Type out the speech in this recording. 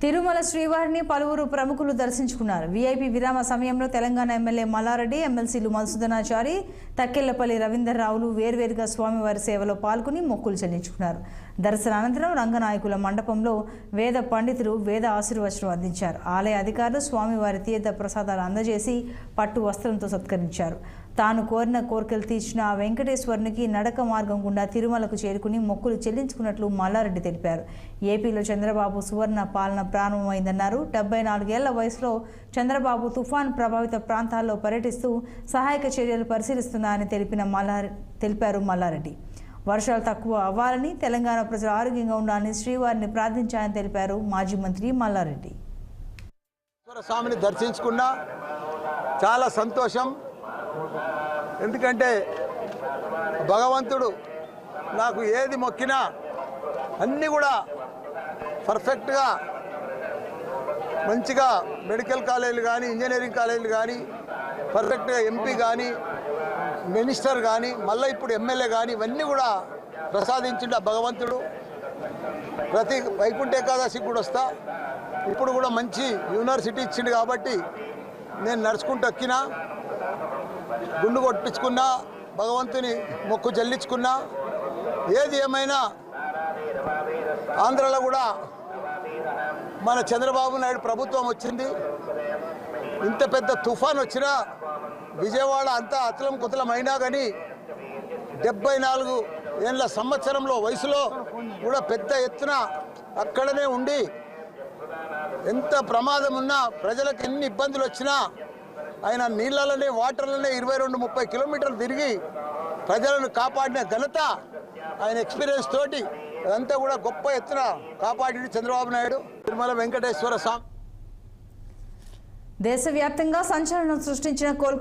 తిరుమల శ్రీవారిని పలువురు ప్రముఖులు దర్శించుకున్నారు. వీఐపీ విరామ సమయంలో తెలంగాణ ఎమ్మెల్యే మల్లారెడ్డి, ఎమ్మెల్సీలు మధుసూదనాచారి, తక్కెళ్లపల్లి రవీందర్రావులు వేర్వేరుగా స్వామివారి సేవలో పాల్గొని మొక్కులు చెల్లించుకున్నారు. దర్శనానంతరం రంగనాయకుల మండపంలో వేద పండితులు వేద ఆశీర్వచనం అందించారు. ఆలయ అధికారులు స్వామివారి తీర్థ ప్రసాదాలు అందజేసి పట్టు వస్త్రంతో సత్కరించారు. తాను కోరిన కోరికలు తీర్చిన ఆ వెంకటేశ్వరునికి నడక మార్గం గుండా తిరుమలకు చేరుకుని మొక్కులు చెల్లించుకున్నట్లు మల్లారెడ్డి తెలిపారు. ఏపీలో చంద్రబాబు సువర్ణ పాలన ప్రారంభమైందన్నారు. 74 ఏళ్ల వయసులో చంద్రబాబు తుఫాన్ ప్రభావిత ప్రాంతాల్లో పర్యటిస్తూ సహాయక చర్యలు పరిశీలిస్తున్నారని తెలిపారు మల్లారెడ్డి. వర్షాలు తక్కువ అవ్వాలని, తెలంగాణ ప్రజలు ఆరోగ్యంగా ఉండాలని శ్రీవారిని ప్రార్థించాలని తెలిపారు మాజీ మంత్రి మల్లారెడ్డి. స్వామిని దర్శించుకున్నా చాలా సంతోషం. ఎందుకంటే భగవంతుడు నాకు ఏది మొక్కినా అన్నీ కూడా పర్ఫెక్ట్గా మంచిగా మెడికల్ కాలేజీలు కానీ, ఇంజనీరింగ్ కాలేజీలు కానీ, పర్ఫెక్ట్గా ఎంపీ కానీ, మినిస్టర్ కానీ, మళ్ళీ ఇప్పుడు ఎమ్మెల్యే కానీ ఇవన్నీ కూడా ప్రసాదించిండు ఆ భగవంతుడు. ప్రతి వైకుంఠ ఏకాదశికి కూడా వస్తా. ఇప్పుడు కూడా మంచి యూనివర్సిటీ ఇచ్చిండు కాబట్టి నేను నడుచుకుంటూ ఎక్కినా, గుండు కొట్టించుకున్నా, భగవంతుని మొక్కు చెల్లించుకున్నా. ఏది ఏమైనా ఆంధ్రలో కూడా మన చంద్రబాబు నాయుడు ప్రభుత్వం వచ్చింది. ఇంత పెద్ద తుఫాన్ వచ్చినా విజయవాడ అంతా అతలం కుతలం అయినా కానీ 74 ఏళ్ళ సంవత్సరంలో వయసులో కూడా పెద్ద ఎత్తున అక్కడనే ఉండి ఎంత ప్రమాదం ఉన్నా, ప్రజలకు ఎన్ని ఇబ్బందులు వచ్చినా ఆయన నీళ్ళలోనే, వాటర్లోనే 22-30 కిలోమీటర్లు తిరిగి ప్రజలను కాపాడిన ఘనత ఆయన ఎక్స్పీరియన్స్ తోటి అదంతా కూడా గొప్ప ఎత్తున కాపాడి చంద్రబాబు నాయుడు. తిరుమల వెంకటేశ్వర స్వామి దేశవ్యాప్తంగా సంచలనం సృష్టించిన